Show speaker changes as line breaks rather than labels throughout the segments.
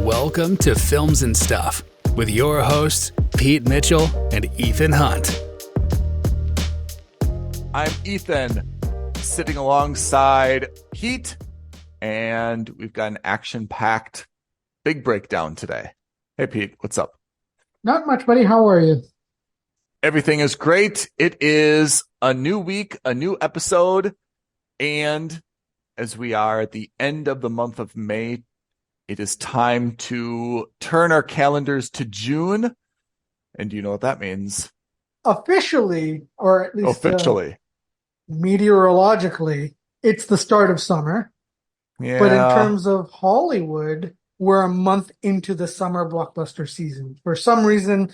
Welcome to Films and Stuff with your hosts, Pete Mitchell and Ethan Hunt.
I'm Ethan, sitting alongside Pete, and we've got an action-packed big breakdown today. Hey, Pete, what's up?
Not much, buddy. How are you?
Everything is great. It is a new week, a new episode, and as we are at the end of the month of May, it is time to turn our calendars to June. And do you know what that means?
Officially, or at least meteorologically, it's the start of summer.
Yeah.
But in terms of Hollywood, we're a month into the summer blockbuster season. For some reason,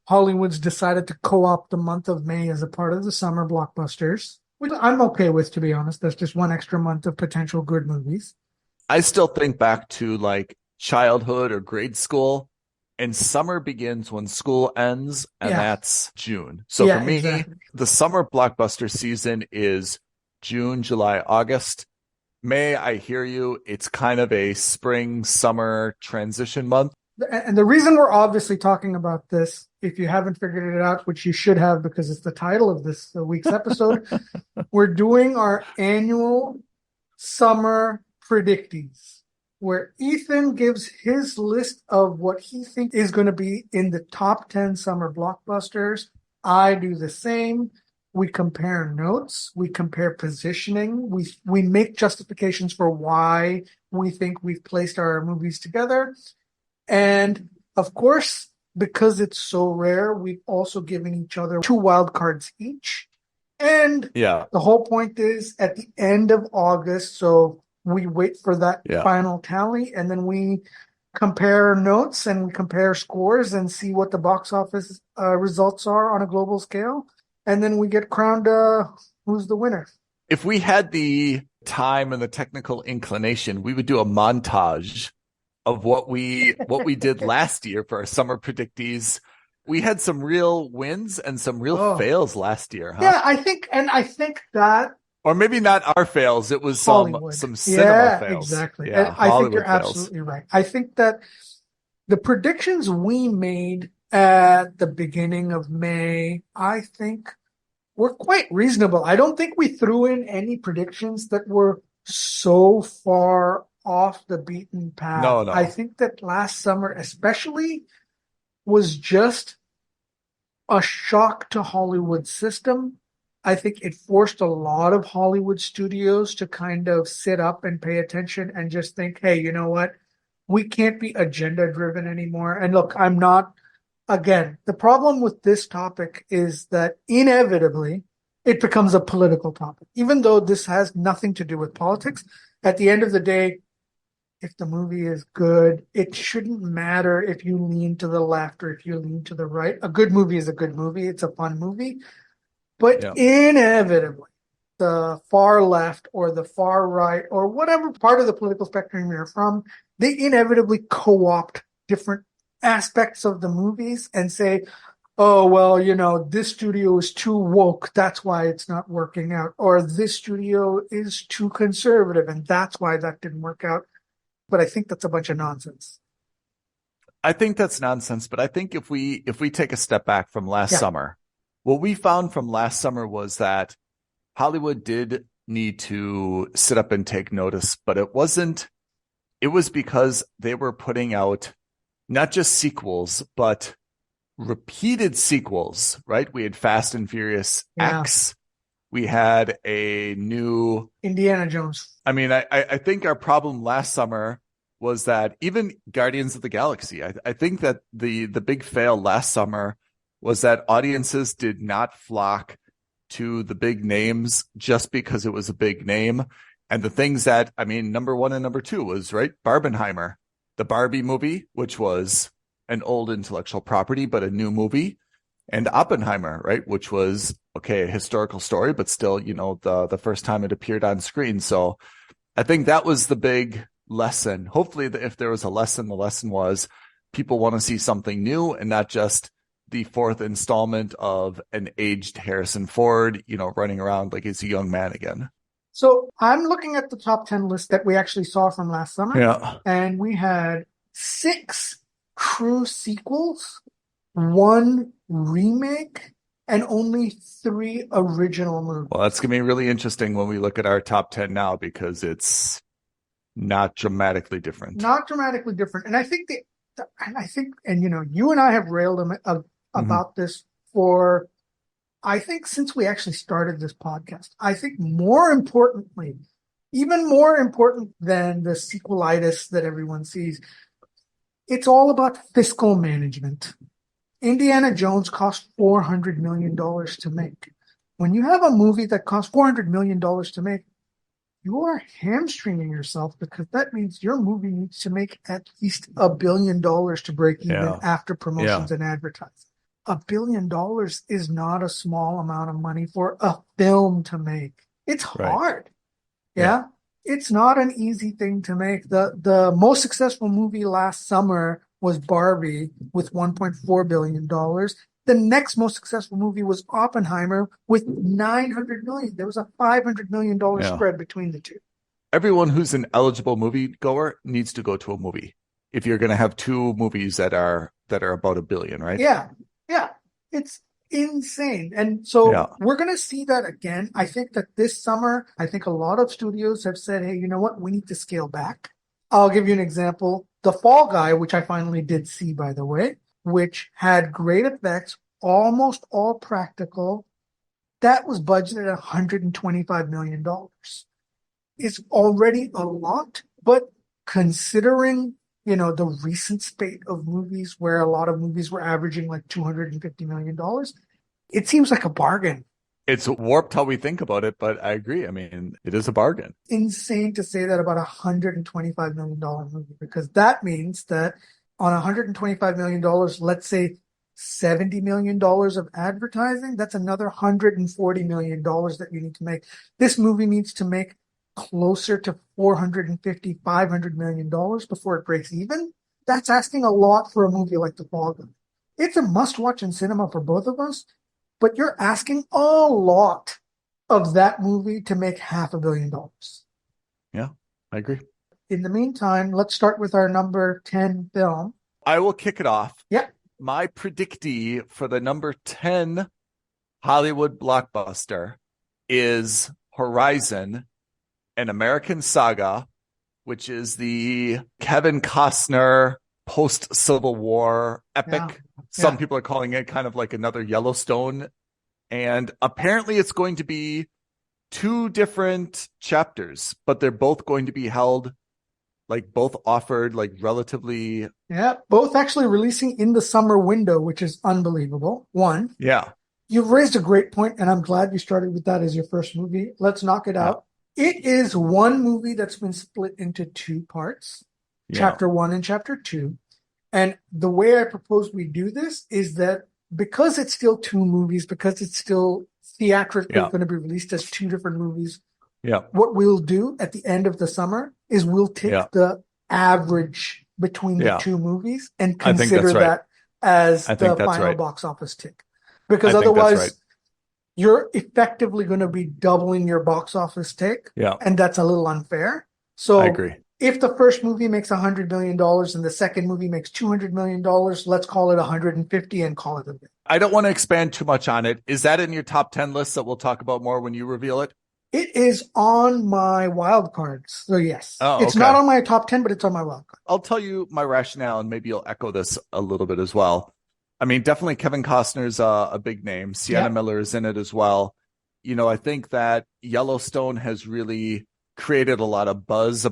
Hollywood's decided to co-opt the month of May as a part of the summer blockbusters, which I'm okay with, to be honest. That's just one extra month of potential good movies.
I still think back to like childhood or grade school, and summer begins when school ends, and that's June. So for me, exactly. The summer blockbuster season is June, July, August. May, I hear you. It's kind of a spring, summer transition month.
And the reason we're obviously talking about this, if you haven't figured it out, which you should have because it's the title of this week's episode, we're doing our annual summer predicties, where Ethan gives his list of what he thinks is going to be in the top 10 summer blockbusters. I do the same. We compare notes. We compare positioning. We make justifications for why we think we've placed our movies together. And of course, because it's so rare, we've also given each other 2 wild cards each. And the whole point is at the end of August, so we wait for that final tally, and then we compare notes and we compare scores and see what the box office results are on a global scale. And then we get crowned who's the winner.
If we had the time and the technical inclination, we would do a montage of what we did last year for our summer predictees. We had some real wins and some real fails last year, huh?
Yeah, I think that.
Or maybe not our fails. It was some cinema fails.
Exactly.
Yeah,
I think you're absolutely right. I think that the predictions we made at the beginning of May, I think were quite reasonable. I don't think we threw in any predictions that were so far off the beaten path.
No.
I think that last summer especially was just a shock to Hollywood's system. I think it forced a lot of Hollywood studios to kind of sit up and pay attention and just think, hey, you know what? We can't be agenda-driven anymore. And look, again, the problem with this topic is that inevitably it becomes a political topic. Even though this has nothing to do with politics, at the end of the day, if the movie is good, it shouldn't matter if you lean to the left or if you lean to the right. A good movie is a good movie. It's a fun movie. But inevitably, the far left or the far right or whatever part of the political spectrum you're from, they inevitably co-opt different aspects of the movies and say, oh, well, this studio is too woke. That's why it's not working out. Or this studio is too conservative, and that's why that didn't work out. But I think that's a bunch of nonsense.
I think that's nonsense. But I think if we take a step back from last summer, what we found from last summer was that Hollywood did need to sit up and take notice, but it was because they were putting out not just sequels, but repeated sequels, right? We had Fast and Furious X. We had a new
Indiana Jones.
I mean, I think our problem last summer was that even Guardians of the Galaxy, I think that the big fail last summer was that audiences did not flock to the big names just because it was a big name. And the things that, number 1 and number 2 was, right, Barbenheimer, the Barbie movie, which was an old intellectual property, but a new movie, and Oppenheimer, right, which was, a historical story, but still, the first time it appeared on screen. So I think that was the big lesson. Hopefully, if there was a lesson, the lesson was people want to see something new and not just the 4th installment of an aged Harrison Ford, running around like he's a young man again.
So I'm looking at the top 10 list that we actually saw from last summer.
Yeah.
And we had 6 true sequels, 1 remake, and only 3 original movies.
Well, that's going to be really interesting when we look at our top 10 now, because it's not dramatically different.
Not dramatically different. And I think you and I have railed about this for, I think, since we actually started this podcast. I think more importantly, even more important than the sequelitis that everyone sees, it's all about fiscal management. Indiana Jones cost $400 million to make. When you have a movie that costs $400 million to make, you are hamstringing yourself, because that means your movie needs to make at least $1 billion to break even after promotions and advertising. $1 billion is not a small amount of money for a film to make. It's hard. Yeah. It's not an easy thing to make. The most successful movie last summer was Barbie with $1.4 billion. The next most successful movie was Oppenheimer with $900 million. There was a $500 million spread between the two.
Everyone who's an eligible moviegoer needs to go to a movie if you're going to have 2 movies that are about $1 billion, right?
Yeah. It's insane. And so we're going to see that again. I think that this summer, I think a lot of studios have said, hey, you know what? We need to scale back. I'll give you an example. The Fall Guy, which I finally did see, by the way, which had great effects, almost all practical, that was budgeted at $125 million. It's already a lot, but considering, the recent spate of movies where a lot of movies were averaging like $250 million, it seems like a bargain.
It's warped how we think about it, but I agree. I mean, it is a bargain.
Insane to say that about a $125 million movie, because that means that on $125 million, let's say $70 million of advertising, that's another $140 million that you need to make. This movie needs to make closer to $450, $500 million before it breaks even. That's asking a lot for a movie like The Fall Guy. It's a must-watch in cinema for both of us, but you're asking a lot of that movie to make $500 million.
Yeah, I agree.
In the meantime, let's start with our number 10 film.
I will kick it off.
Yeah.
My predictee for the number 10 Hollywood blockbuster is Horizon, an American saga, which is the Kevin Costner post-Civil War epic. Some people are calling it kind of like another Yellowstone. And apparently it's going to be 2 different chapters, but they're both going to be held, like both offered like relatively.
Yeah, both actually releasing in the summer window, which is unbelievable. One.
Yeah.
You've raised a great point, and I'm glad you started with that as your first movie. Let's knock it out. It is one movie that's been split into 2 parts, Chapter 1 and Chapter 2. And the way I propose we do this is that because it's still 2 movies, because it's still theatrically going to be released as 2 different movies, what we'll do at the end of the summer is we'll take the average between the 2 movies and consider that as the final box office tick. Because otherwise, you're effectively going to be doubling your box office take, and that's a little unfair. So
I agree.
If the first movie makes $100 million and the second movie makes $200 million, let's call it 150 and call it a bit.
I don't want to expand too much on it. Is that in your top 10 list that we'll talk about more when you reveal it?
It is on my wild cards. So yes, it's not on my top 10, but it's on my wild card.
I'll tell you my rationale, and maybe you'll echo this a little bit as well. I mean, definitely Kevin Costner's a big name. Sienna Miller is in it as well. I think that Yellowstone has really created a lot of buzz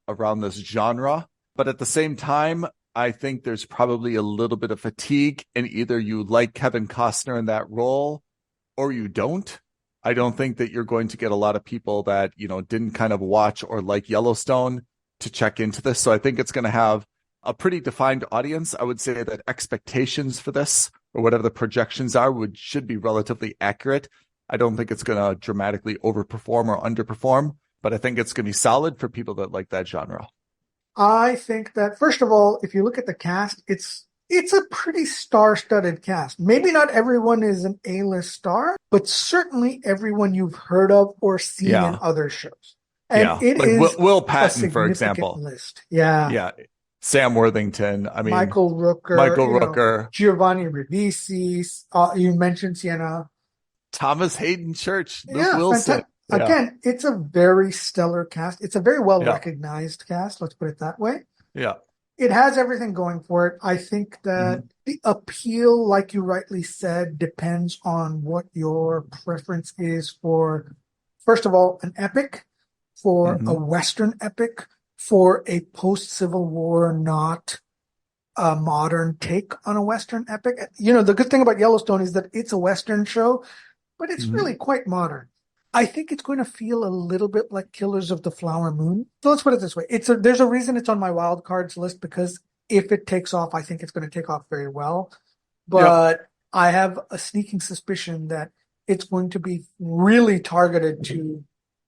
around this genre. But at the same time, I think there's probably a little bit of fatigue, and either you like Kevin Costner in that role or you don't. I don't think that you're going to get a lot of people that, didn't kind of watch or like Yellowstone to check into this. So I think it's going to have a pretty defined audience. I would say that expectations for this, or whatever the projections are, should be relatively accurate. I don't think it's going to dramatically overperform or underperform, but I think it's going to be solid for people that like that genre.
I think that, first of all, if you look at the cast, it's a pretty star-studded cast. Maybe not everyone is an A-list star, but certainly everyone you've heard of or seen in other shows. And it
like
is
Will Patton, for example.
list. Yeah.
Sam Worthington. I mean,
Michael Rooker,
Michael Rooker,
Giovanni Ribisi. You mentioned Sienna.
Thomas Hayden Church, Luke
Yeah,
Wilson.
fantastic. Again, it's a very stellar cast. It's a very well
Yeah.
recognized cast. Let's put it that way.
Yeah.
It has everything going for it. I think that the appeal, like you rightly said, depends on what your preference is for, first of all, an epic, for a Western epic, for a post-Civil War, not a modern take on a Western epic. The good thing about Yellowstone is that it's a Western show, but it's really quite modern. I think it's going to feel a little bit like Killers of the Flower Moon. So let's put it this way. There's a reason it's on my wild cards list, because if it takes off, I think it's going to take off very well. But I have a sneaking suspicion that it's going to be really targeted to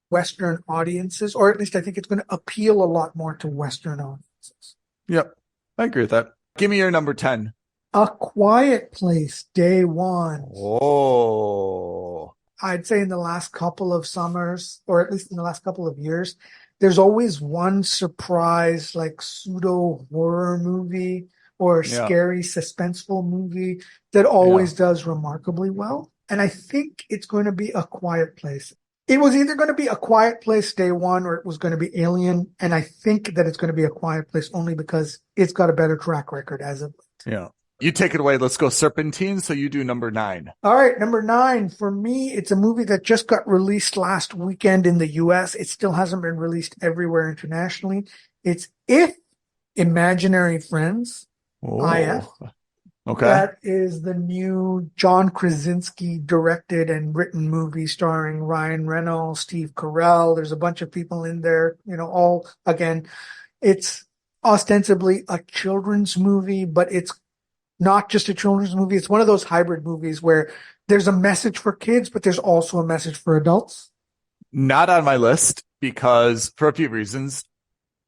Western audiences, or at least I think it's going to appeal a lot more to Western audiences.
Yep. I agree with that. Give me your number 10.
A Quiet Place, Day One.
Oh.
I'd say in the last couple of summers, or at least in the last couple of years, there's always one surprise, like pseudo horror movie or scary suspenseful movie that always does remarkably well. And I think it's going to be A Quiet Place. It was either going to be A Quiet Place Day One, or it was going to be Alien. And I think that it's going to be A Quiet Place only because it's got a better track record as of late.
Yeah. You take it away. Let's go Serpentine. So you do number 9.
All right. Number 9 for me, it's a movie that just got released last weekend in the US. It still hasn't been released everywhere internationally. It's If Imaginary Friends. IF.
Okay.
That is the new John Krasinski directed and written movie starring Ryan Reynolds, Steve Carell. There's a bunch of people in there, it's ostensibly a children's movie, but it's not just a children's movie. It's one of those hybrid movies where there's a message for kids, but there's also a message for adults.
Not on my list because for a few reasons.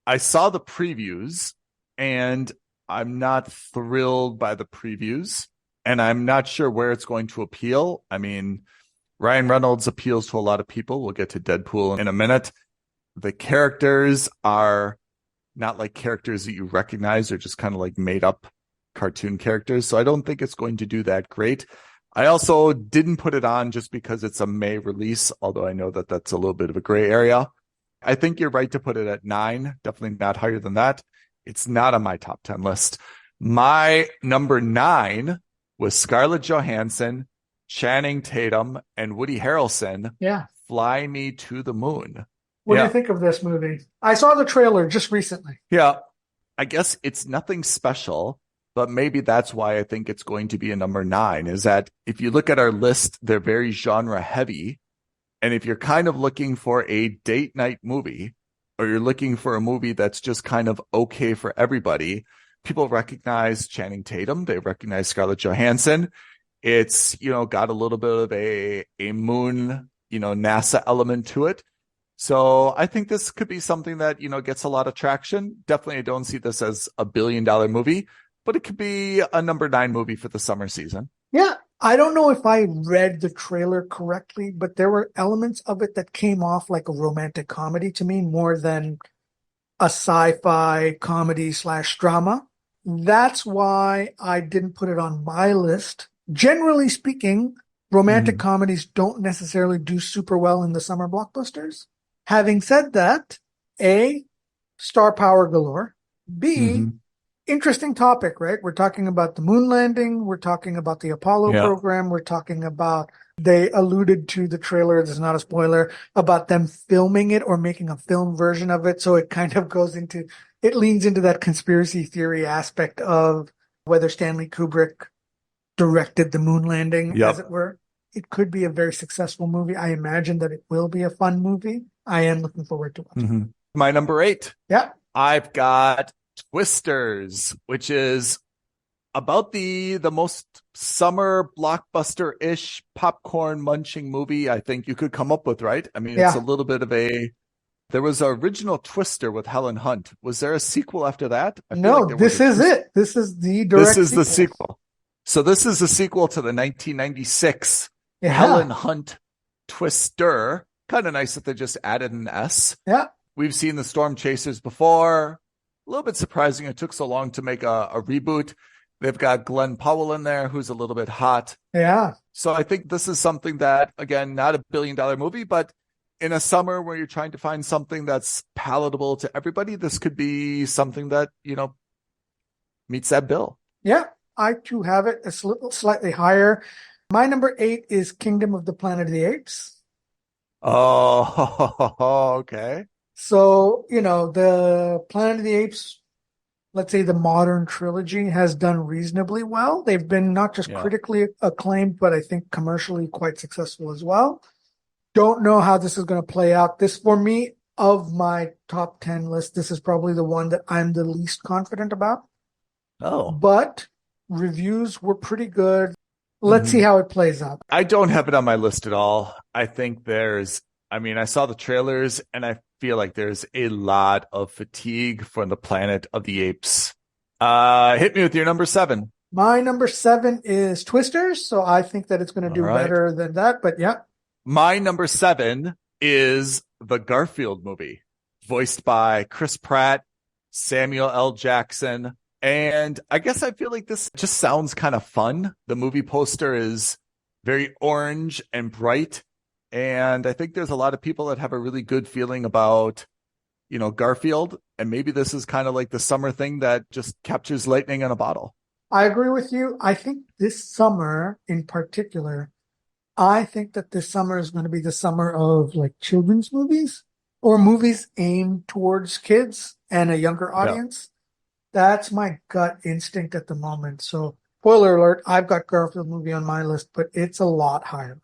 I saw the previews and I'm not thrilled by the previews, and I'm not sure where it's going to appeal. I mean, Ryan Reynolds appeals to a lot of people. We'll get to Deadpool in a minute. The characters are not like characters that you recognize. They're just kind of like made up cartoon characters. So I don't think it's going to do that great. I also didn't put it on just because it's a May release, although I know that that's a little bit of a gray area. I think you're right to put it at 9, definitely not higher than that. It's not on my top 10 list. My number 9 was Scarlett Johansson, Channing Tatum, and Woody Harrelson.
Yeah.
Fly Me to the Moon.
What do you think of this movie? I saw the trailer just recently.
Yeah. I guess it's nothing special, but maybe that's why I think it's going to be a number 9, is that if you look at our list, they're very genre heavy. And if you're kind of looking for a date night movie, or you're looking for a movie that's just kind of okay for everybody, people recognize Channing Tatum. They recognize Scarlett Johansson. It's, got a little bit of a moon, NASA element to it. So I think this could be something that, gets a lot of traction. Definitely, I don't see this as a $1 billion movie, but it could be a number 9 movie for the summer season.
Yeah. I don't know if I read the trailer correctly, but there were elements of it that came off like a romantic comedy to me more than a sci-fi comedy/drama. That's why I didn't put it on my list. Generally speaking, romantic comedies don't necessarily do super well in the summer blockbusters. Having said that, A, star power galore. B, interesting topic, right? We're talking about the moon landing. We're talking about the Apollo program. We're talking about, they alluded to the trailer, this is not a spoiler, about them filming it or making a film version of it. So it kind of it leans into that conspiracy theory aspect of whether Stanley Kubrick directed the moon landing, as it were. It could be a very successful movie. I imagine that it will be a fun movie. I am looking forward to watching it.
My number 8.
Yeah.
I've got Twisters, which is about the most summer blockbuster-ish popcorn munching movie I think you could come up with, right? I mean, it's a little bit of there was an original Twister with Helen Hunt. Was there a sequel after that?
No, this is it. This is the direct
the sequel. So this is the sequel to the 1996
Yeah.
Helen Hunt Twister. Kind of nice that they just added an S.
Yeah.
We've seen the Storm Chasers before. a little bit surprising it took so long to make a reboot. They've got Glenn Powell in there, who's a little bit hot.
Yeah.
So I think this is something that, again, not a billion-dollar movie, but in a summer where you're trying to find something that's palatable to everybody, this could be something that, meets that bill.
Yeah, I too have it slightly higher. My number 8 is Kingdom of the Planet of the Apes.
Oh, okay.
So, the Planet of the Apes, let's say the modern trilogy, has done reasonably well. They've been not just critically acclaimed, but I think commercially quite successful as well. Don't know how this is going to play out. This, for me, of my top 10 list, this is probably the one that I'm the least confident about.
Oh.
But reviews were pretty good. Let's see how it plays out.
I don't have it on my list at all. I think I saw the trailers and I feel like there's a lot of fatigue from the Planet of the Apes. Hit me with your number 7.
My number 7 is Twisters, so I think that it's going to do better than that, but yeah.
My number 7 is the Garfield movie, voiced by Chris Pratt, Samuel L. Jackson. And I guess I feel like this just sounds kind of fun. The movie poster is very orange and bright. And I think there's a lot of people that have a really good feeling about, Garfield. And maybe this is kind of like the summer thing that just captures lightning in a bottle.
I agree with you. I think this summer in particular, I think that this summer is going to be the summer of like children's movies or movies aimed towards kids and a younger audience. That's my gut instinct at the moment. So, spoiler alert, I've got Garfield movie on my list, but it's a lot higher.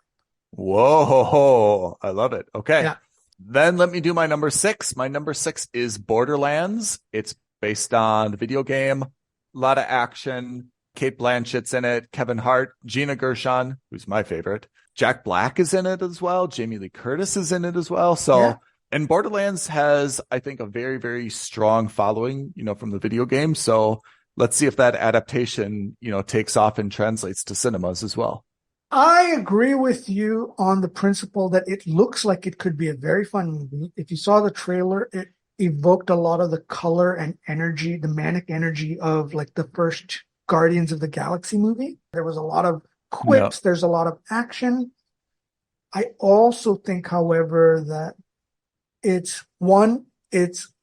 Whoa, I love it. Okay.
Yeah.
Then let me do my number 6. My number 6 is Borderlands. It's based on the video game. A lot of action. Kate Blanchett's in it. Kevin Hart, Gina Gershon, who's my favorite. Jack Black is in it as well. Jamie Lee Curtis is in it as well. So, and Borderlands has, I think, a very, very strong following, from the video game. So let's see if that adaptation, takes off and translates to cinemas as well.
I agree with you on the principle that it looks like it could be a very fun movie. If you saw the trailer, it evoked a lot of the color and energy, the manic energy of like the first Guardians of the Galaxy movie. There was a lot of quips. There's a lot of action. I also think, however, that it's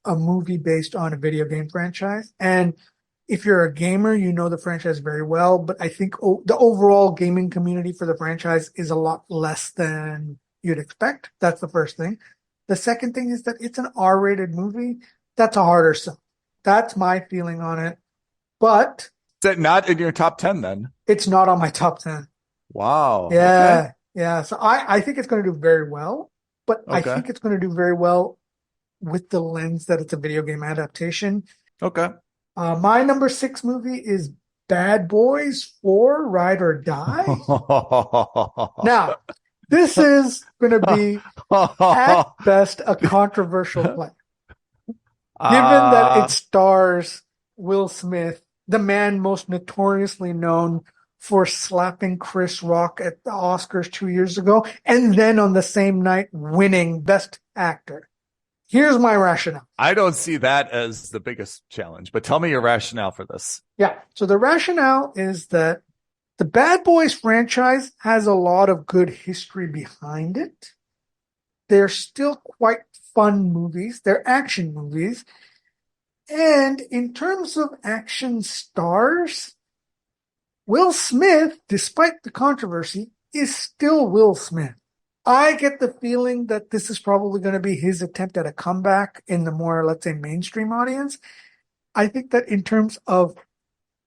a movie based on a video game franchise. And if you're a gamer, you know the franchise very well. But I think the overall gaming community for the franchise is a lot less than you'd expect. That's the first thing. The second thing is that it's an R-rated movie. That's a harder sell. That's my feeling on it. But
is that not in your top 10 then?
It's not on my top 10.
Wow.
Yeah.
Okay.
Yeah. So I think it's going to do very well. But I think it's going to do very well with the lens that it's a video game adaptation.
Okay.
My number 6 movie is Bad Boys 4, Ride or Die. Now, this is going to be, at best, a controversial play. Given that it stars Will Smith, the man most notoriously known for slapping Chris Rock at the Oscars 2 years ago, and then on the same night winning Best Actor. Here's my rationale.
I don't see that as the biggest challenge, but tell me your rationale for this.
Yeah. So the rationale is that the Bad Boys franchise has a lot of good history behind it. They're still quite fun movies. They're action movies. And in terms of action stars, Will Smith, despite the controversy, is still Will Smith. I get the feeling that this is probably going to be his attempt at a comeback in the more, let's say, mainstream audience. I think that in terms of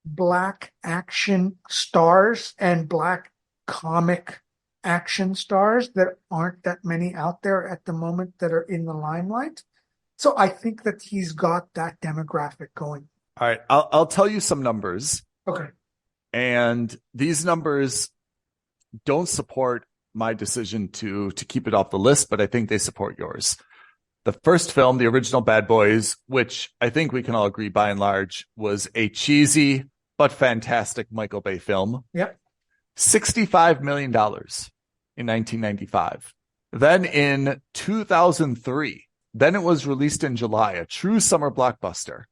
black action stars and black comic action stars, there aren't that many out there at the moment that are in the limelight. So I think that he's got that demographic going.
All right. I'll tell you some numbers.
Okay.
And these numbers don't support my decision to keep it off the list, but I think they support yours. The first film, the original Bad Boys, which I think we can all agree by and large was a cheesy but fantastic Michael Bay film.
Yep.
$65 million in 1995. Then in 2003, then it was released in July, a true summer blockbuster.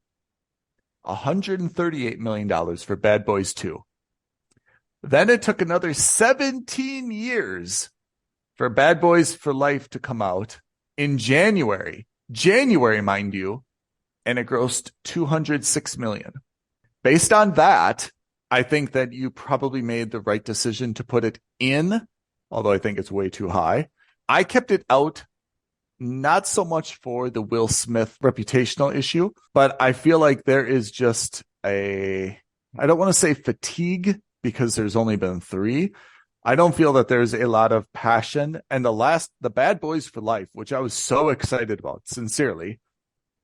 $138 million for Bad Boys 2. Then it took another 17 years for Bad Boys for Life to come out in January, mind you, and it grossed $206 million. Based on that, I think that you probably made the right decision to put it in, although I think it's way too high. I kept it out, not so much for the Will Smith reputational issue, but I feel like there is just I don't want to say fatigue because there's only been 3. I don't feel that there's a lot of passion. And the Bad Boys for Life, which I was so excited about, sincerely,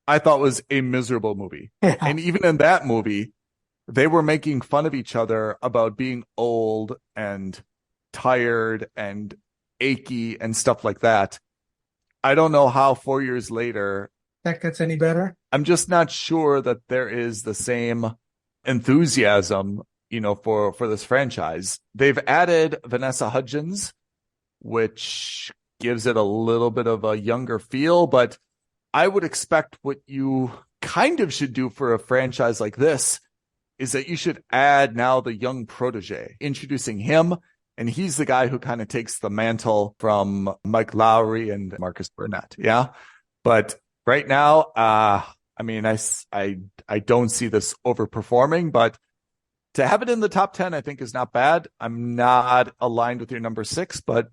I thought was a miserable movie. Yeah. And even in that movie, they were making fun of each other about being old and tired and achy and stuff like that. I don't know how 4 years later
that gets any better.
I'm just not sure that there is the same enthusiasm, for this franchise. They've added Vanessa Hudgens, which gives it a little bit of a younger feel, but I would expect what you kind of should do for a franchise like this is that you should add now the young protege, introducing him. And he's the guy who kind of takes the mantle from Mike Lowry and Marcus Burnett. Yeah. But right now, I don't see this overperforming, but to have it in the top 10, I think is not bad. I'm not aligned with your number 6, but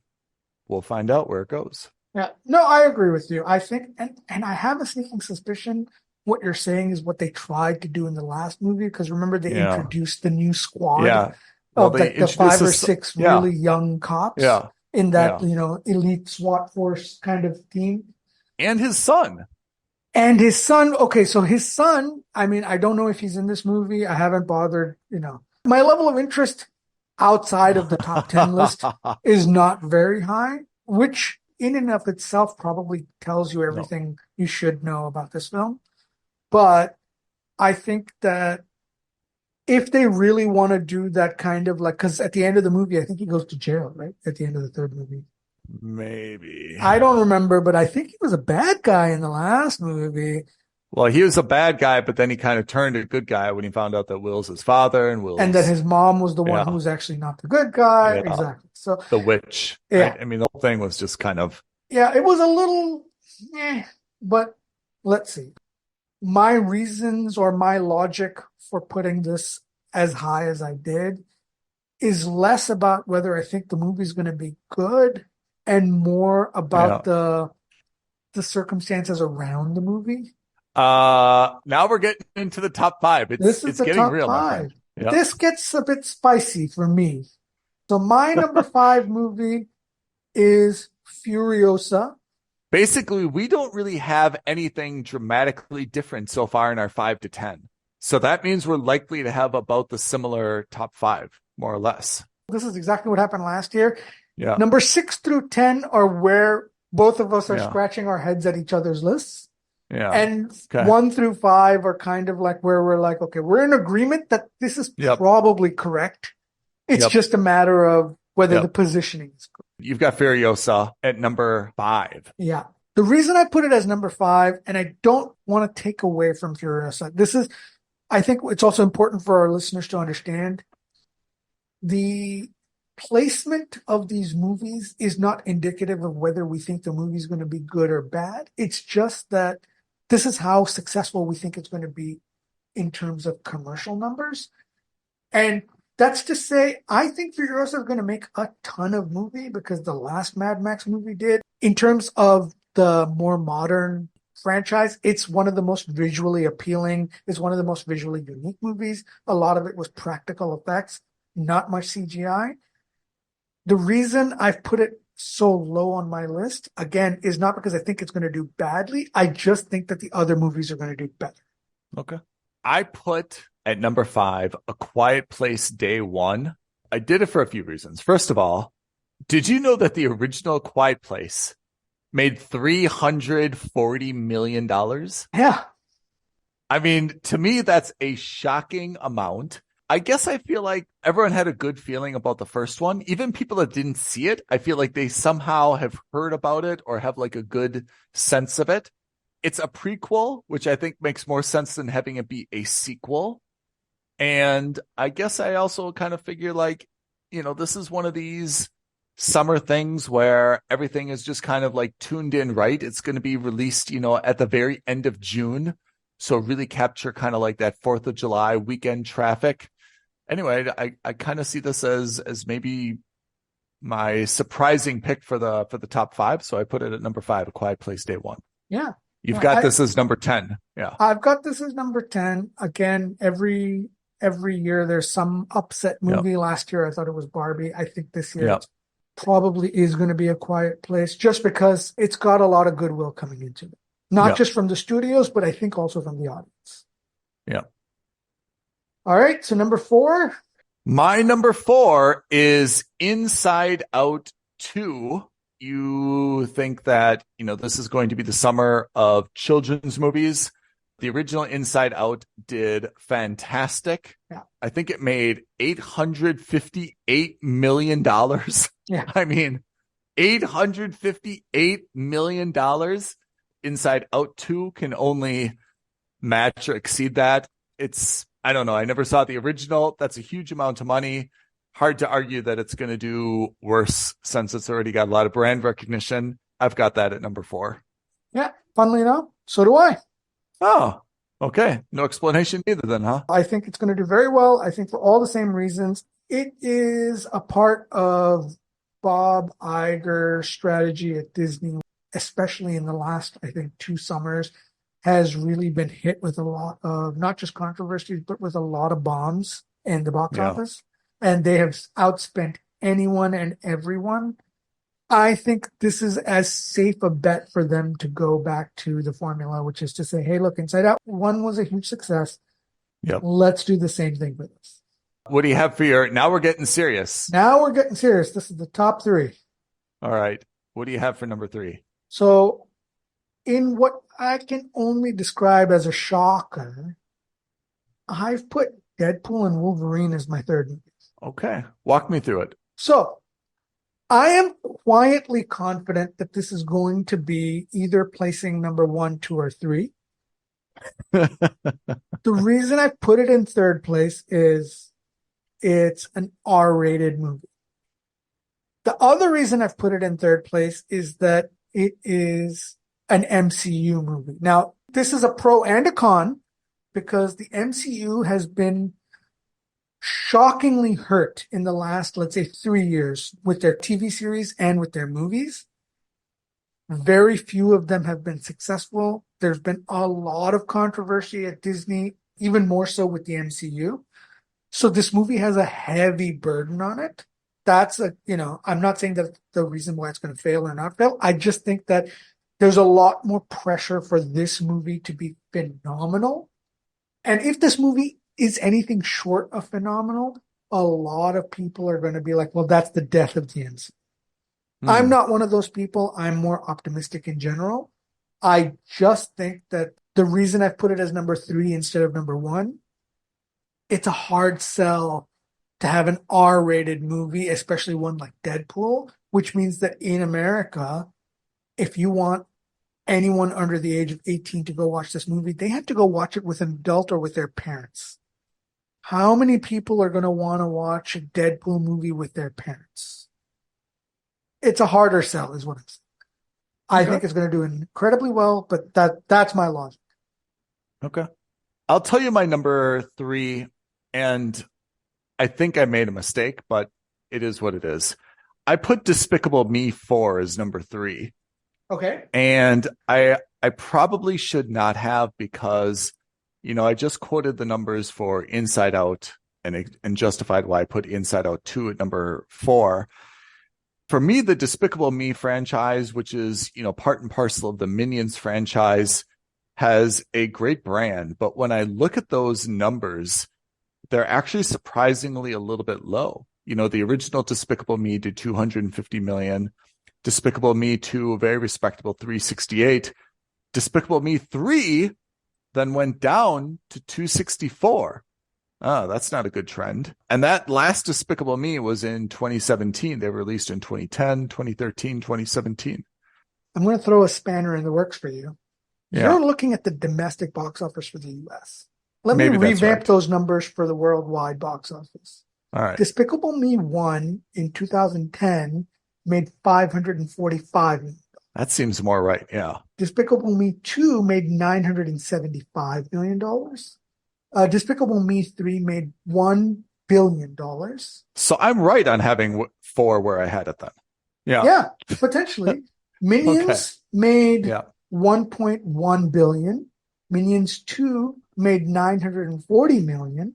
we'll find out where it goes.
Yeah, no, I agree with you. I think, and I have a sneaking suspicion what you're saying is what they tried to do in the last movie, because remember they introduced the new squad.
Yeah.
Well, the 5 or 6 really young cops in that, elite SWAT force kind of team.
And his son.
Okay, so his son, I don't know if he's in this movie. I haven't bothered, My level of interest outside of the top 10 list is not very high, which in and of itself probably tells you everything you should know about this film. But I think that if they really want to do that kind of because at the end of the movie, I think he goes to jail, right? At the end of the 3rd movie.
Maybe.
I don't remember, but I think he was a bad guy in the last movie.
Well, he was a bad guy, but then he kind of turned a good guy when he found out that Will's his father and
that his mom was the one who was actually not the good guy. Yeah. Exactly. So
the witch. Yeah. Right? The whole thing was just kind of.
Yeah, it was a little, but let's see. My reasons or my logic for putting this as high as I did is less about whether I think the movie's going to be good and more about the circumstances around the movie.
Now we're getting into the top 5. It's getting
top
real,
5.
my friend. Yep.
This gets a bit spicy for me. So my number 5 movie is Furiosa.
Basically, we don't really have anything dramatically different so far in our 5 to 10. So that means we're likely to have about the similar top 5, more or less.
This is exactly what happened last year.
Yeah.
Number 6 through 10 are where both of us are scratching our heads at each other's lists.
Yeah.
And 1 through 5 are kind of like where we're like, okay, we're in agreement that this is probably correct. It's just a matter of whether the positioning is correct.
You've got Furiosa at number 5.
Yeah. The reason I put it as number 5, and I don't want to take away from Furiosa, I think it's also important for our listeners to understand the placement of these movies is not indicative of whether we think the movie is going to be good or bad. It's just that this is how successful we think it's going to be in terms of commercial numbers. And that's to say, I think Furiosa is going to make a ton of movie because the last Mad Max movie did. In terms of the more modern franchise, it's one of the most visually appealing. It's one of the most visually unique movies. A lot of it was practical effects, not much CGI. The reason I've put it so low on my list, again, is not because I think it's going to do badly. I just think that the other movies are going to do better.
Okay. I put at number 5, A Quiet Place Day 1. I did it for a few reasons. First of all, did you know that the original Quiet Place made $340 million?
Yeah.
To me, that's a shocking amount. I guess I feel like everyone had a good feeling about the first one. Even people that didn't see it, I feel like they somehow have heard about it or have like a good sense of it. it's a prequel, which I think makes more sense than having it be a sequel. And I guess I also kind of figure like, this is one of these summer things where everything is just kind of like tuned in right. It's going to be released, at the very end of June. So really capture kind of like that 4th of July weekend traffic. Anyway, I kind of see this as maybe my surprising pick for the top 5. So I put it at number 5, A Quiet Place Day 1.
Yeah.
You've got this as number 10. Yeah.
I've got this as number 10. Again, every year there's some upset movie. Yep. Last year I thought it was Barbie. I think this year it probably is going to be A Quiet Place, just because it's got a lot of goodwill coming into it. Not just from the studios, but I think also from the audience.
Yeah.
All right. So number 4.
My number 4 is Inside Out 2. You think that, this is going to be the summer of children's movies. The original Inside Out did fantastic.
Yeah.
I think it made $858 million.
Yeah.
I mean, $858 million. Inside Out 2 can only match or exceed that. I don't know. I never saw the original. That's a huge amount of money. Hard to argue that it's going to do worse since it's already got a lot of brand recognition. I've got that at number 4.
Yeah. Funnily enough, so do I.
Oh, okay. No explanation either then, huh?
I think it's going to do very well. I think for all the same reasons. It is a part of Bob Iger's strategy at Disney, especially in the last, I think, 2 summers, has really been hit with a lot of not just controversies, but with a lot of bombs in the box office. And they have outspent anyone and everyone. I think this is as safe a bet for them to go back to the formula, which is to say, hey, look, Inside Out 1 was a huge success.
Yep.
Let's do the same thing for this.
What do you have for now we're getting serious.
Now we're getting serious. This is the top 3.
All right. What do you have for number 3?
So in what I can only describe as a shocker, I've put Deadpool and Wolverine as my 3rd movie.
Okay. Walk me through it.
So I am quietly confident that this is going to be either placing number 1, 2, or 3. The reason I put it in 3rd place is it's an R-rated movie. The other reason I've put it in 3rd place is that it is an MCU movie. Now, this is a pro and a con, because the MCU has been shockingly hurt in the last, let's say, 3 years with their TV series and with their movies. Very few of them have been successful. There's been a lot of controversy at Disney, even more so with the MCU. So this movie has a heavy burden on it. That's I'm not saying that the reason why it's going to fail or not fail. I just think that there's a lot more pressure for this movie to be phenomenal. And if this movie is anything short of phenomenal, a lot of people are going to be like, well, that's the death of the MCU. I'm not one of those people. I'm more optimistic in general. I just think that the reason I put it as number 3 instead of number 1, it's a hard sell to have an R-rated movie, especially one like Deadpool, which means that in America, if you want anyone under the age of 18 to go watch this movie, they have to go watch it with an adult or with their parents. How many people are going to want to watch a Deadpool movie with their parents? It's a harder sell, is what I'm saying. I think it's going to do incredibly well, but that's my logic.
Okay. I'll tell you my number 3, and I think I made a mistake, but it is what it is. I put Despicable Me 4 as number 3.
Okay.
And I probably should not have, because, I just quoted the numbers for Inside Out and justified why I put Inside Out 2 at number 4. For me, the Despicable Me franchise, which is, part and parcel of the Minions franchise, has a great brand. But when I look at those numbers, they're actually surprisingly a little bit low. The original Despicable Me did $250 million. Despicable Me 2, a very respectable 368. Despicable Me 3 then went down to 264. Oh, that's not a good trend. And that last Despicable Me was in 2017. They were released in 2010, 2013, 2017.
I'm going to throw a spanner in the works for you. You're looking at the domestic box office for the US. Let
Maybe
me
that's
revamp
right.
those numbers for the worldwide box office.
All right.
Despicable Me 1 in 2010 made $545 million.
That seems more right. Yeah.
Despicable Me 2 made $975 million. Despicable Me 3 made $1 billion.
So I'm right on having 4 where I had it then. Yeah.
Yeah, potentially. Minions made
Yeah.
1.1 billion. Minions 2 made 940 million.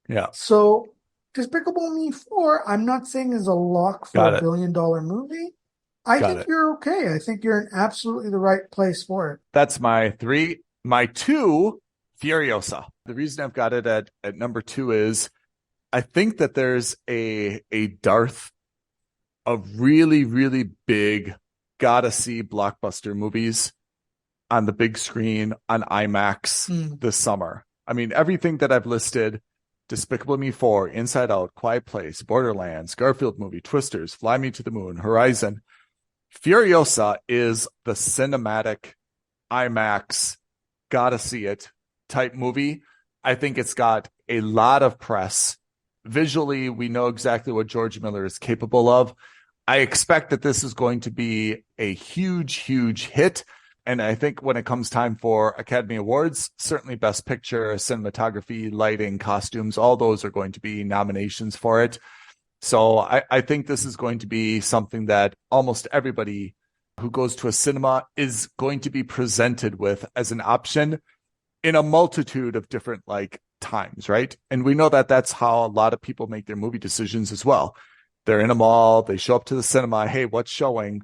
Yeah.
So Despicable Me 4, I'm not saying is a lock for
Got
a
it.
billion-dollar movie. I
Got
think
it.
you're okay. I think you're in absolutely the right place for it.
That's my 3. My 2, Furiosa. The reason I've got it at number 2 is I think that there's a dearth of really, really big, gotta see blockbuster movies on the big screen on IMAX this summer. I mean, everything that I've listed, Despicable Me 4, Inside Out, Quiet Place, Borderlands, Garfield movie, Twisters, Fly Me to the Moon, Horizon. Furiosa is the cinematic IMAX, gotta see it type movie. I think it's got a lot of press. Visually, we know exactly what George Miller is capable of. I expect that this is going to be a huge, huge hit. And I think when it comes time for Academy Awards, certainly Best Picture, cinematography, lighting, costumes, all those are going to be nominations for it. So I think this is going to be something that almost everybody who goes to a cinema is going to be presented with as an option in a multitude of different times, right? And we know that that's how a lot of people make their movie decisions as well. They're in a mall, they show up to the cinema, hey, what's showing?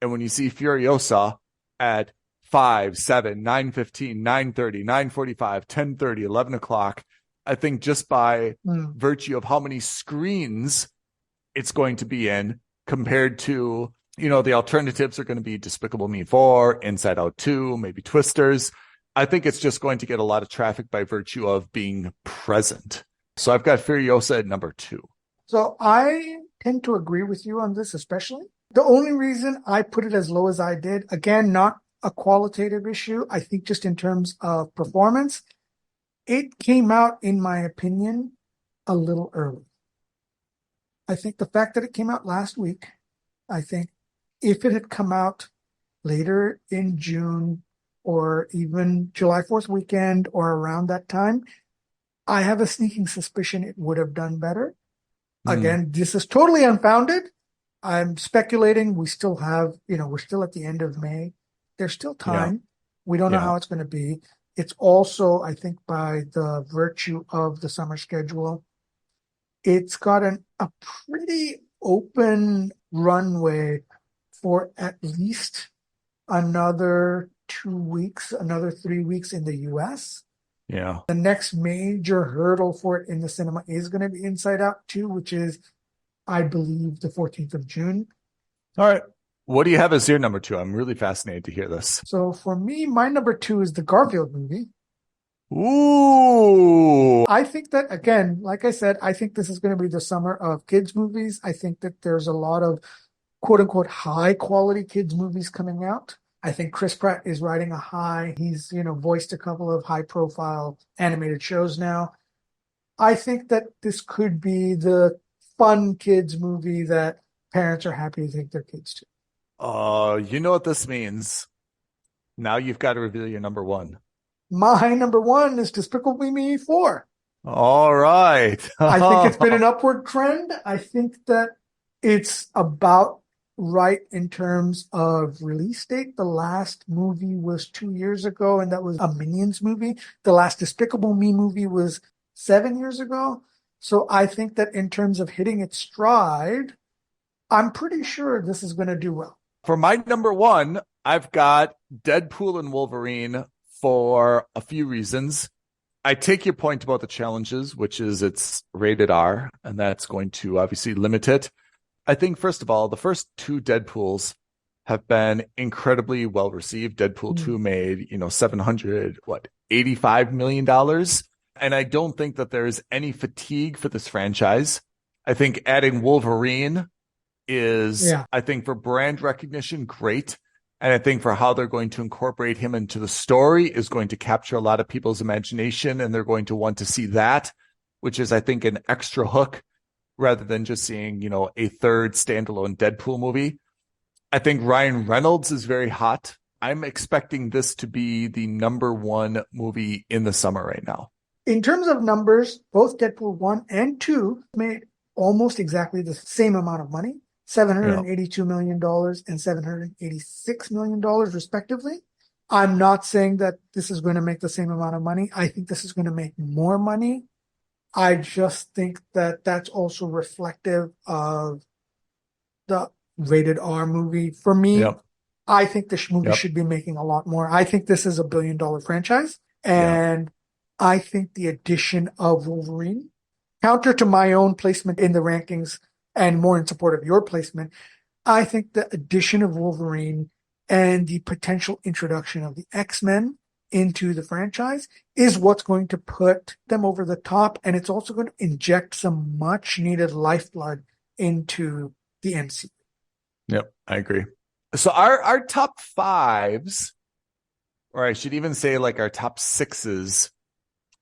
And when you see Furiosa at 5, 7, 9:15, 9:30, 9:45, 10:30, 11 o'clock, I think just by virtue of how many screens it's going to be in compared to, the alternatives are going to be Despicable Me 4, Inside Out 2, maybe Twisters. I think it's just going to get a lot of traffic by virtue of being present. So I've got Furiosa at number 2.
So I tend to agree with you on this, especially. The only reason I put it as low as I did, again, not a qualitative issue, I think just in terms of performance, it came out, in my opinion, a little early. I think the fact that it came out last week, I think if it had come out later in June or even July 4th weekend or around that time, I have a sneaking suspicion it would have done better. Again, this is totally unfounded. I'm speculating. We still have, we're still at the end of May. There's still time. We don't know how it's going to be. It's also, I think, by the virtue of the summer schedule, it's got a pretty open runway for at least another 2 weeks, another 3 weeks in the US.
Yeah.
The next major hurdle for it in the cinema is going to be Inside Out 2, which is, I believe, the 14th of June.
All right. What do you have as your number 2? I'm really fascinated to hear this.
So for me, my number 2 is the Garfield movie.
Ooh.
I think that, again, like I said, I think this is going to be the summer of kids movies. I think that there's a lot of quote unquote high quality kids movies coming out. I think Chris Pratt is riding a high. He's, voiced a couple of high profile animated shows now. I think that this could be the fun kids movie that parents are happy to take their kids to.
Oh, you know what this means. Now you've got to reveal your number 1.
My number 1 is Despicable Me 4.
All right.
I think it's been an upward trend. I think that it's about right in terms of release date. The last movie was 2 years ago, and that was a Minions movie. The last Despicable Me movie was 7 years ago. So I think that in terms of hitting its stride, I'm pretty sure this is going to do well.
For my number 1, I've got Deadpool and Wolverine for a few reasons. I take your point about the challenges, which is it's rated R, and that's going to obviously limit it. I think, first of all, the first 2 Deadpools have been incredibly well received. Deadpool 2 made, $785 million. And I don't think that there's any fatigue for this franchise. I think adding Wolverine is, I think, for brand recognition, great. And I think for how they're going to incorporate him into the story is going to capture a lot of people's imagination, and they're going to want to see that, which is, I think, an extra hook rather than just seeing, a third standalone Deadpool movie. I think Ryan Reynolds is very hot. I'm expecting this to be the number one movie in the summer right now.
In terms of numbers, both Deadpool 1 and 2 made almost exactly the same amount of money. $782 million and $786 million, respectively. I'm not saying that this is going to make the same amount of money. I think this is going to make more money. I just think that that's also reflective of the rated R movie. For me, I think this movie should be making a lot more. I think this is a $1 billion franchise. And I think the addition of Wolverine, counter to my own placement in the rankings, and more in support of your placement, I think the addition of Wolverine and the potential introduction of the X-Men into the franchise is what's going to put them over the top. And it's also going to inject some much needed lifeblood into the MCU.
Yep, I agree. So our top fives, or I should even say like our top sixes,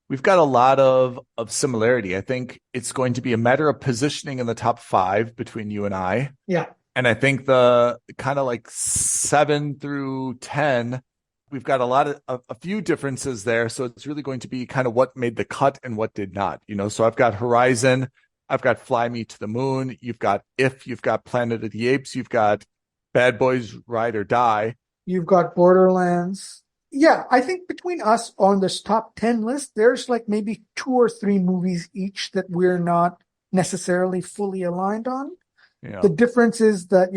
we've got a lot of similarity. I think it's going to be a matter of positioning in the top five between you and I.
Yeah.
And I think the kind of like 7 through 10, we've got a few differences there. So it's really going to be kind of what made the cut and what did not, So I've got Horizon, I've got Fly Me to the Moon, you've got you've got Planet of the Apes, you've got Bad Boys Ride or Die.
You've got Borderlands. Yeah, I think between us on this top 10 list, there's like maybe 2 or 3 movies each that we're not necessarily fully aligned on.
Yeah.
The difference is that,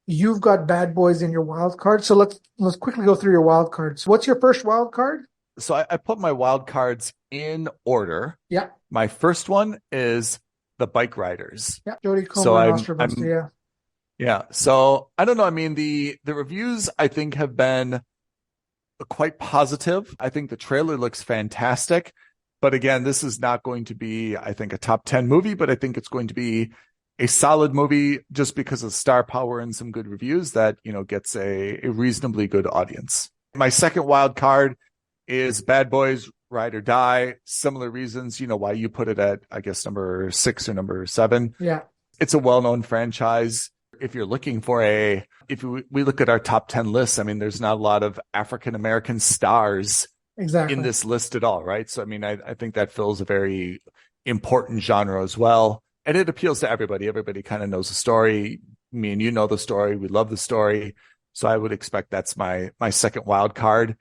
you've got Bad Boys in your wild card. So let's quickly go through your wild cards. What's your first wild card?
So I put my wild cards in order.
Yeah.
My first one is The Bike Riders.
Yeah, Jodie Comer,
So
Nostradamus, yeah.
Yeah. So I don't know. I mean, the reviews I think have been quite positive. I think the trailer looks fantastic. But again, this is not going to be, I think, a top 10 movie, but I think it's going to be a solid movie just because of star power and some good reviews that, gets a reasonably good audience. My second wild card is Bad Boys Ride or Die. Similar reasons, why you put it at, I guess, number 6 or number 7.
Yeah.
It's a well-known franchise. If you're looking for if we look at our top 10 lists, I mean, there's not a lot of African-American stars in this list at all, right? So, I mean, I think that fills a very important genre as well. And it appeals to everybody. Everybody kind of knows the story. Me and you know the story. We love the story. So I would expect that's my second wild card.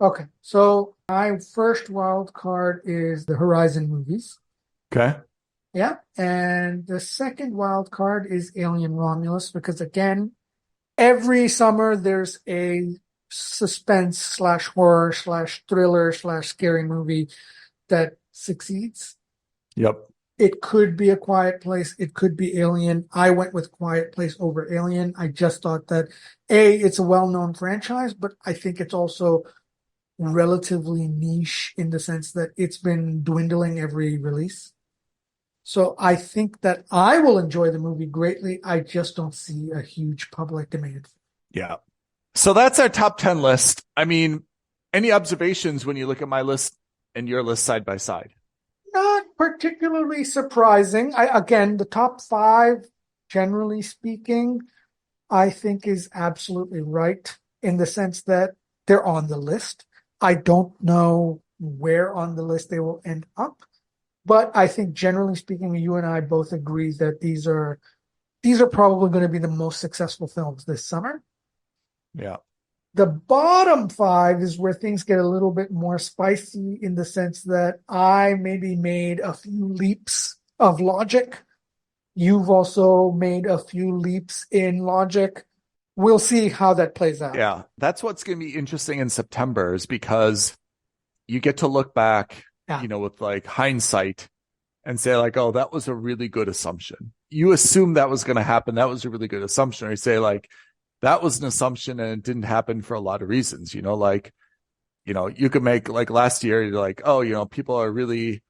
Okay. So my first wild card is the Horizon movies.
Okay.
Yeah. And the second wild card is Alien Romulus, because again, every summer there's a suspense / horror / thriller / scary movie that succeeds.
Yep.
It could be A Quiet Place. It could be Alien. I went with Quiet Place over Alien. I just thought that, it's a well-known franchise, but I think it's also relatively niche in the sense that it's been dwindling every release. So I think that I will enjoy the movie greatly. I just don't see a huge public demand.
Yeah. So that's our top 10 list. I mean, any observations when you look at my list and your list side by side?
Not particularly surprising. Again, the top 5, generally speaking, I think is absolutely right in the sense that they're on the list. I don't know where on the list they will end up, but I think generally speaking, you and I both agree that these are probably going to be the most successful films this summer.
Yeah.
The bottom 5 is where things get a little bit more spicy in the sense that I maybe made a few leaps of logic. You've also made a few leaps in logic. We'll see how that plays out.
Yeah, that's what's going to be interesting in September is because you get to look back, with like hindsight and say like, oh, that was a really good assumption. You assume that was going to happen. That was a really good assumption. Or you say like, that was an assumption and it didn't happen for a lot of reasons, you could make like last year, you're like, oh, people are really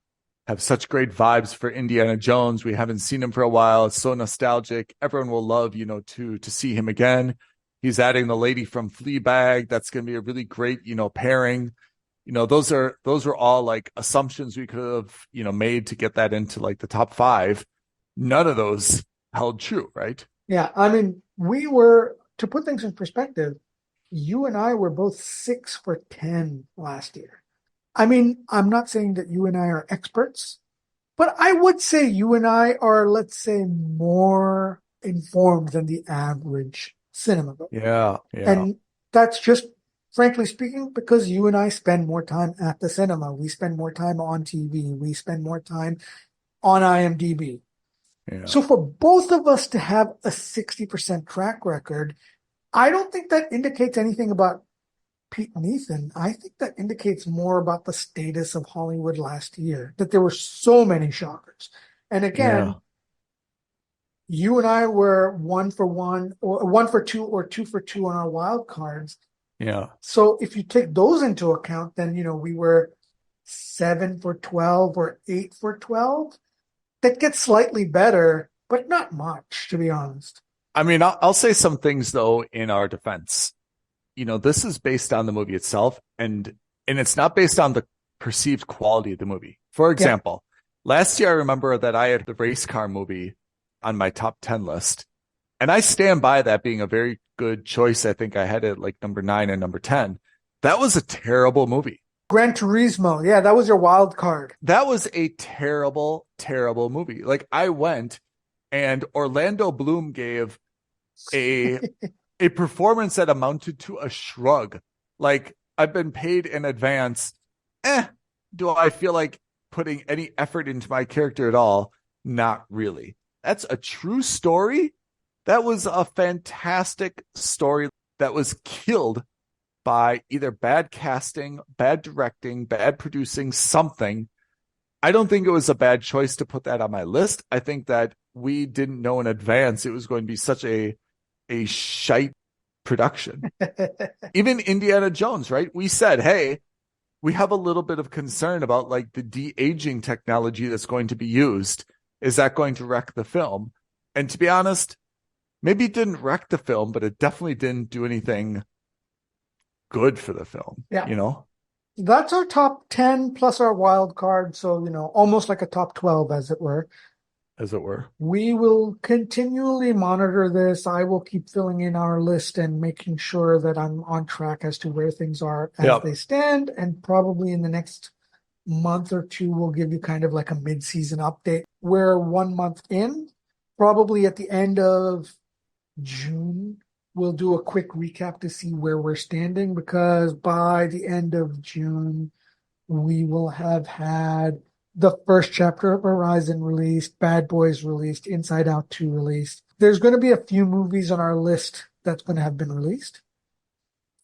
have such great vibes for Indiana Jones. We haven't seen him for a while. It's so nostalgic. Everyone will love, to see him again. He's adding the lady from Fleabag. That's going to be a really great, pairing. Those are all like assumptions we could have, made to get that into like the top 5. None of those held true, right?
Yeah. I mean, to put things in perspective, you and I were both 6 for 10 last year. I mean, I'm not saying that you and I are experts, but I would say you and I are, let's say, more informed than the average cinema goer.
Yeah.
And that's just, frankly speaking, because you and I spend more time at the cinema. We spend more time on TV. We spend more time on IMDb.
Yeah.
So for both of us to have a 60% track record, I don't think that indicates anything about Pete and Ethan. I think that indicates more about the status of Hollywood last year, that there were so many shockers. And again, you and I were 1 for 1 or 1 for 2 or 2 for 2 on our wild cards.
Yeah.
So if you take those into account, then, we were 7 for 12 or 8 for 12. That gets slightly better, but not much, to be honest.
I mean, I'll say some things, though, in our defense. This is based on the movie itself, and it's not based on the perceived quality of the movie. For example, last year I remember that I had the race car movie on my top 10 list, and I stand by that being a very good choice. I think I had it like number 9 and number 10. That was a terrible movie.
Gran Turismo. Yeah, that was your wild card.
That was a terrible, terrible movie. Like, I went and Orlando Bloom gave a performance that amounted to a shrug. Like, I've been paid in advance. Do I feel like putting any effort into my character at all? Not really. That's a true story. That was a fantastic story that was killed by either bad casting, bad directing, bad producing, something. I don't think it was a bad choice to put that on my list. I think that we didn't know in advance it was going to be such a shite production. Even Indiana Jones, right? We said, hey, we have a little bit of concern about like the de-aging technology that's going to be used. Is that going to wreck the film? And to be honest, maybe it didn't wreck the film, but it definitely didn't do anything good for the film.
Yeah. That's our top 10 plus our wild card. So, almost like a top 12, as it were. We will continually monitor this. I will keep filling in our list and making sure that I'm on track as to where things are as they stand. And probably in the next month or two, we'll give you kind of like a mid-season update. We're 1 month in, probably at the end of June. We'll do a quick recap to see where we're standing, because by the end of June, we will have had the first chapter of Horizon released, Bad Boys released, Inside Out 2 released. There's going to be a few movies on our list that's going to have been released.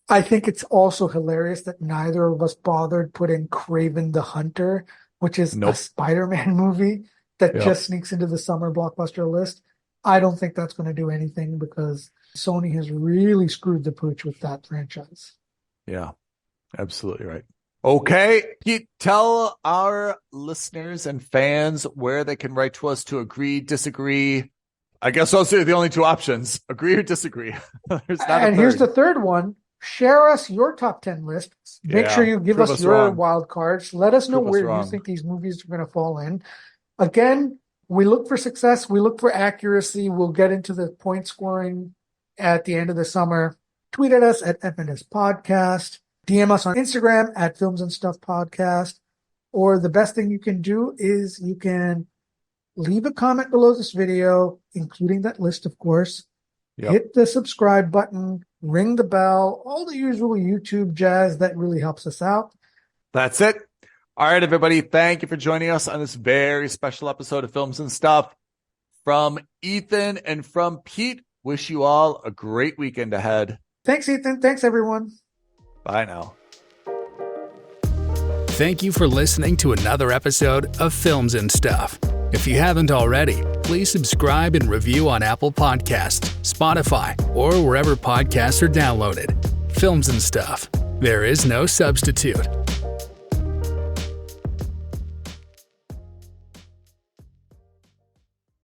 I think it's also hilarious that neither of us bothered putting Kraven the Hunter, which is a Spider-Man movie that just sneaks into the summer blockbuster list. I don't think that's going to do anything, because Sony has really screwed the pooch with that franchise.
Yeah, absolutely right. Okay, Pete, tell our listeners and fans where they can write to us to agree, disagree. I guess those are the only 2 options: agree or disagree.
Here's the third one. Share us your top 10 lists. Make sure you give us your wild cards. Let us know where you think these movies are going to fall in. Again, we look for success. We look for accuracy. We'll get into the point scoring at the end of the summer. Tweet at us at FNS Podcast. DM us on Instagram at Films and Stuff Podcast. Or the best thing you can do is you can leave a comment below this video, including that list, of course. Hit the subscribe button, ring the bell, all the usual YouTube jazz that really helps us out.
That's it. All right, everybody. Thank you for joining us on this very special episode of Films and Stuff. From Ethan and from Pete, wish you all a great weekend ahead.
Thanks, Ethan. Thanks, everyone.
Bye now.
Thank you for listening to another episode of Films and Stuff. If you haven't already, please subscribe and review on Apple Podcasts, Spotify, or wherever podcasts are downloaded. Films and Stuff. There is no substitute.